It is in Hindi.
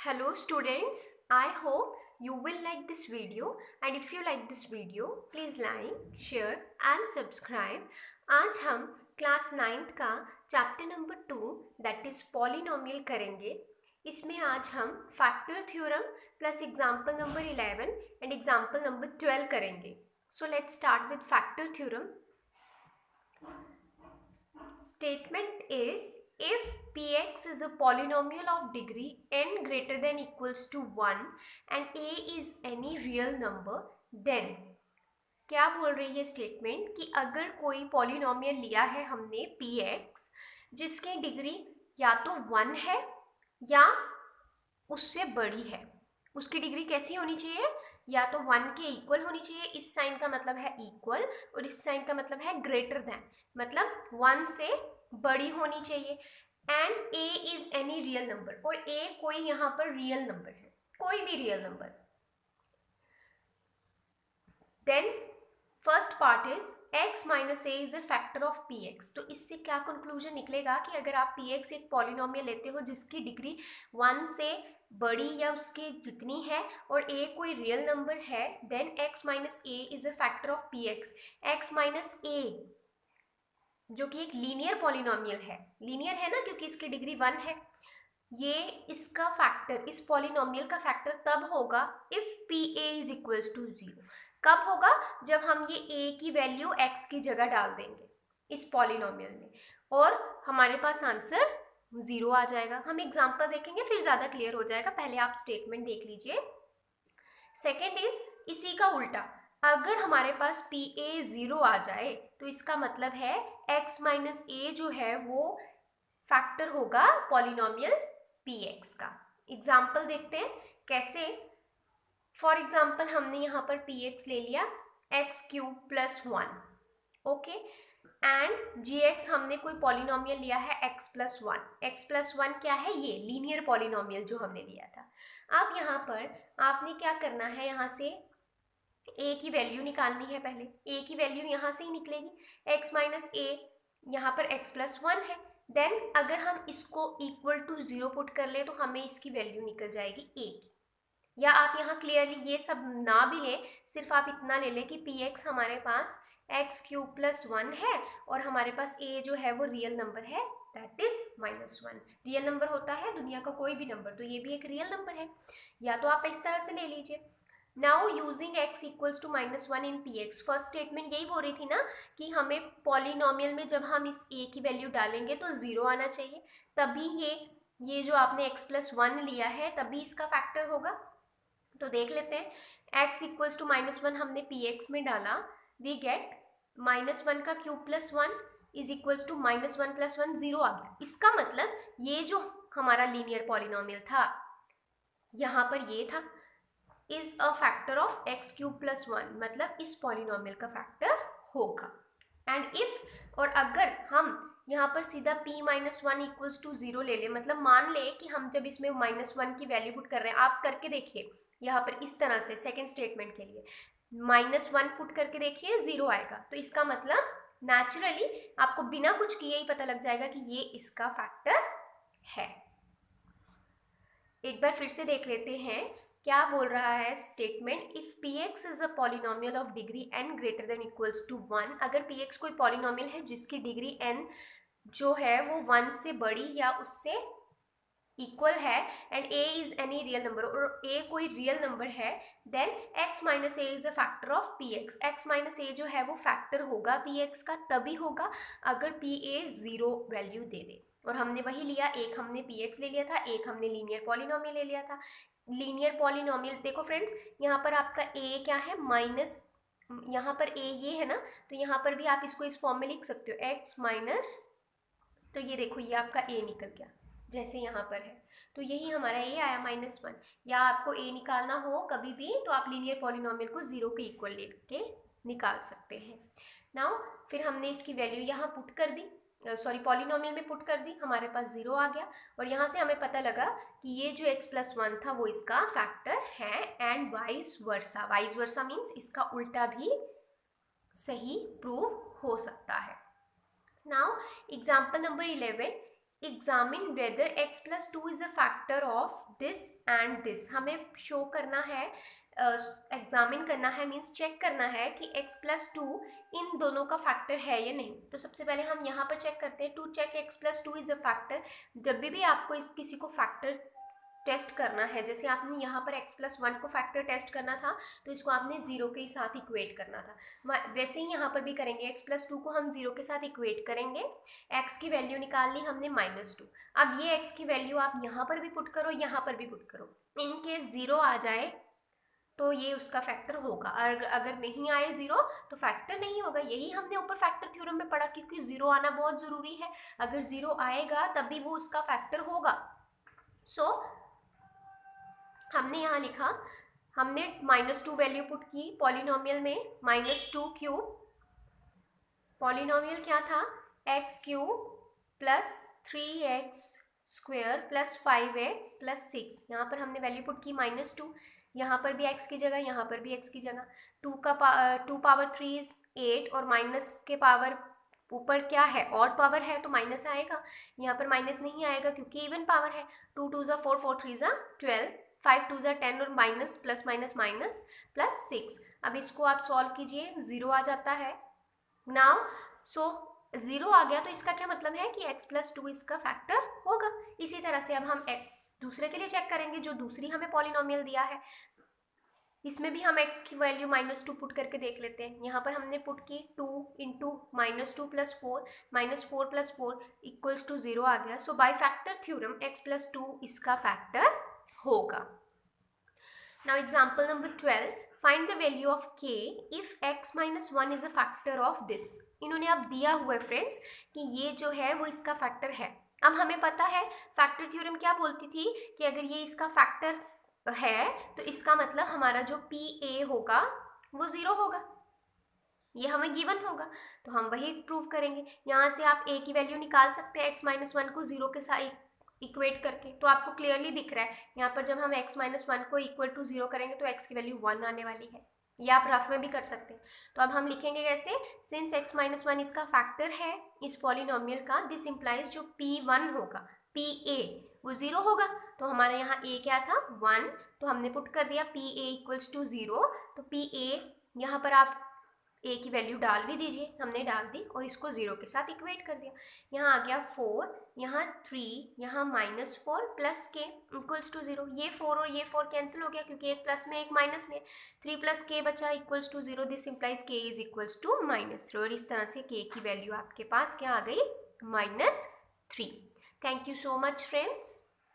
Hello students, I hope you will like this video, and if you like this video, please like, share and subscribe. आज हम क्लास 9th का chapter number 2 that is polynomial करेंगे. इसमें आज हम factor theorem plus example number 11 and example number 12 करेंगे. So let's start with factor theorem. Statement is, if px is a polynomial of degree n greater than equals to 1 and a is any real number, then क्या बोल रही है स्टेटमेंट कि अगर कोई पॉलिनोमियल लिया है हमने px जिसकी डिग्री या तो 1 है या उससे बड़ी है. उसकी डिग्री कैसी होनी चाहिए? या तो 1 के इक्वल होनी चाहिए. इस साइन का मतलब है इक्वल और इस साइन का मतलब है ग्रेटर देन, मतलब 1 से बड़ी होनी चाहिए. And a is any real number, और a कोई यहाँ पर रियल नंबर है, कोई भी real number. Then first part is x minus a is a factor of px. तो इससे क्या कंक्लूजन निकलेगा कि अगर आप px एक पॉलिनोमियल लेते हो जिसकी डिग्री 1 से बड़ी या उसके जितनी है और a कोई रियल नंबर है, then x minus a is a factor of px. x minus a जो कि एक लीनियर पॉलिनोमियल है, लीनियर है ना क्योंकि इसकी डिग्री 1 है, ये इसका फैक्टर, इस पॉलिनोमियल का फैक्टर तब होगा if p a is equals to 0. कब होगा? जब हम ये a की वैल्यू x की जगह डाल देंगे इस पॉलिनोमियल में और हमारे पास आंसर 0 आ जाएगा. हम एग्जांपल देखेंगे फिर ज़्यादा क्लियर हो जाएगा. पहले आप स्टेटमेंट देख लीजिए. सेकेंड इज इसी का उल्टा, अगर हमारे पास पी ए 0 आ जाए तो इसका मतलब है x माइनस ए जो है वो फैक्टर होगा पॉलिनोमियल px का. एग्जाम्पल देखते हैं कैसे. फॉर एग्जाम्पल हमने यहाँ पर px ले लिया x cube plus 1, okay, and gx हमने कोई पॉलिनोमियल लिया है x प्लस 1. x प्लस 1 क्या है? ये लीनियर पॉलिनोमियल जो हमने लिया था. अब यहाँ पर आपने क्या करना है, यहाँ से a की वैल्यू निकालनी है. पहले a की वैल्यू यहाँ से ही निकलेगी. x माइनस a यहाँ पर x प्लस 1 है. देन अगर हम इसको इक्वल टू 0 पुट कर ले तो हमें इसकी वैल्यू निकल जाएगी a की. या आप यहाँ क्लियरली ये सब ना भी लें, सिर्फ आप इतना ले लें कि px हमारे पास x क्यूब प्लस 1 है और हमारे पास a जो है वो रियल नंबर है, दैट इज -1. रियल नंबर होता है दुनिया का कोई भी नंबर, तो ये भी एक रियल नंबर है. या तो आप इस तरह से ले लीजिए. Now using x equals to -1 in px. First statement यही बोल रही थी ना कि हमें पॉलिनोमियल में जब हम इस a की वैल्यू डालेंगे तो 0 आना चाहिए, तभी ये जो आपने x प्लस 1 लिया है तभी इसका फैक्टर होगा. तो देख लेते हैं. x इक्वल्स टू -1 हमने px में डाला, वी गेट -1 का cube plus 1 is equals to -1 plus 1, 0 आ गया. इसका मतलब ये जो हमारा लीनियर पॉलिनोमियल था यहाँ पर ये था is a factor of x cube plus 1, मतलब इस पॉलिनोमियल का फैक्टर होगा. एंड इफ, और अगर हम यहाँ पर सीधा p माइनस 1 इक्वल्स टू 0 ले ले, मतलब मान ले कि हम जब इसमें -1 की वैल्यू पुट कर रहे हैं, आप करके देखिए यहाँ पर इस तरह से सेकेंड स्टेटमेंट के लिए -1 पुट करके देखिए 0 आएगा. तो इसका मतलब नेचुरली आपको बिना कुछ किए ही पता लग जाएगा कि ये इसका फैक्टर है. एक बार फिर से देख लेते हैं क्या बोल रहा है statement. If px is a polynomial of degree n greater than equals to 1. अगर px कोई पॉलिनोमियल है जिसकी डिग्री n जो है वो 1 से बड़ी या उससे इक्वल है and a is any real number, और a कोई रियल नंबर है, then x minus a is a factor of px. x minus a जो है वो फैक्टर होगा px का, तभी होगा अगर pa 0 वैल्यू दे दे. और हमने वही लिया, एक हमने px ले लिया था, एक हमने लीनियर पॉलिनोमियल ले लिया था. लीनियर पॉलिनोमियल देखो फ्रेंड्स, यहाँ पर आपका a क्या है, माइनस, यहाँ पर a ये है ना, तो यहाँ पर भी आप इसको इस फॉर्म में लिख सकते हो x माइनस, तो ये देखो ये आपका a निकल गया जैसे यहाँ पर है, तो यही हमारा a आया -1. या आपको a निकालना हो कभी भी तो आप लीनियर पॉलिनोमियल को 0 के इक्वल लेके निकाल सकते हैं. नाउ फिर हमने इसकी वैल्यू यहाँ पुट कर दी, सॉरी पॉलिनोमियल में पुट कर दी, हमारे पास 0 आ गया. और यहाँ से हमें पता लगा कि ये जो x प्लस 1 था वो इसका फैक्टर है, and vice versa. Vice versa means इसका उल्टा भी सही प्रूव हो सकता है. Now example number 11. Examine whether x plus 2 is a factor of this and this. हमें शो करना है, एग्जामिन करना है मीन्स चेक करना है कि x प्लस 2 इन दोनों का फैक्टर है या नहीं। तो सबसे पहले हम यहाँ पर चेक करते हैं, to check x plus 2 is a factor. जब भी आपको किसी को फैक्टर टेस्ट करना है, जैसे आपने यहाँ पर x प्लस 1 को फैक्टर टेस्ट करना था तो इसको आपने 0 के साथ इक्वेट करना था, वैसे ही यहाँ पर भी करेंगे। x प्लस 2 को हम 0 के साथ इक्वेट करेंगे, x की वैल्यू निकाल ली हमने -2। अब ये x की वैल्यू आप यहाँ पर भी पुट करो, यहाँ पर भी पुट करो, इन केस 0 आ जाए तो ये उसका फैक्टर होगा, और अगर नहीं आए 0 तो फैक्टर नहीं होगा। यही हमने ऊपर फैक्टर थ्योरम में पढ़ा, क्योंकि 0 आना बहुत ज़रूरी है। अगर 0 आएगा तभी वो उसका फैक्टर होगा। सो हमने यहाँ लिखा, हमने -2 वैल्यू पुट की पॉलिनोमियल में, -2 क्यूब, पॉलिनोमियल क्या था x cube plus 3x square plus 5x plus 6। यहाँ पर हमने वैल्यू पुट की -2, यहाँ पर भी x की जगह, यहाँ पर भी x की जगह। 2 पावर 3 इज 8, और माइनस के पावर ऊपर क्या है, ऑड पावर है तो माइनस आएगा, यहाँ पर माइनस नहीं आएगा क्योंकि इवन पावर है। 2 2 ज़ा 4, 4 3 ज़ा 12, 5 2 ज़ा 10, और minus plus minus minus plus 6। अब इसको आप सॉल्व कीजिए, 0 आ जाता है। नाउ सो 0 आ गया तो इसका क्या मतलब है कि x प्लस 2 इसका फैक्टर होगा। इसी तरह से अब हम दूसरे के लिए चेक करेंगे, जो दूसरी हमें पॉलिनोमियल दिया है, इसमें भी हम x की वैल्यू -2 पुट करके देख लेते हैं। यहाँ पर हमने पुट की 2 into -2 plus 4, -4 plus 4 equals to 0 आ गया। So by factor theorem x plus 2 इसका फैक्टर होगा। Now example number 12, find the value of k if x minus 1 is a factor of this. इन्होंने अब दिया हुआ है फ्रेंड्स कि ये जो है वो इसका फैक्टर है। अब हमें पता है फैक्टर थ्योरम क्या बोलती थी कि अगर ये इसका फैक्टर है तो इसका मतलब हमारा जो PA होगा वो 0 होगा, ये हमें गिवन होगा, तो हम वही प्रूव करेंगे। यहाँ से आप a की वैल्यू निकाल सकते हैं x माइनस 1 को 0 के साथ इक्वेट करके, तो आपको क्लियरली दिख रहा है यहाँ पर जब हम x माइनस 1 को इक्वल टू 0 करेंगे तो x की वैल्यू 1 आने वाली है। ये आप रफ में भी कर सकते हैं। तो अब हम लिखेंगे कैसे, सिंस x माइनस 1 इसका फैक्टर है इस पॉलिनोमियल का, दिस इम्प्लाइज जो P1 होगा, PA वो 0 होगा। तो हमारे यहाँ a क्या था 1, तो हमने पुट कर दिया PA इक्वल्स टू 0। तो PA यहाँ पर आप a की वैल्यू डाल भी दीजिए, हमने डाल दी और इसको 0 के साथ इक्वेट कर दिया। यहाँ आ गया 4, यहाँ 3, यहाँ -4 प्लस k इक्वल्स टू 0। ये 4 और ये 4 कैंसिल हो गया क्योंकि एक प्लस में एक माइनस में, 3 प्लस k बचा equals to 0। This implies k is equals to -3, और इस तरह से k की वैल्यू आपके पास क्या आ गई, -3। Thank you so much friends.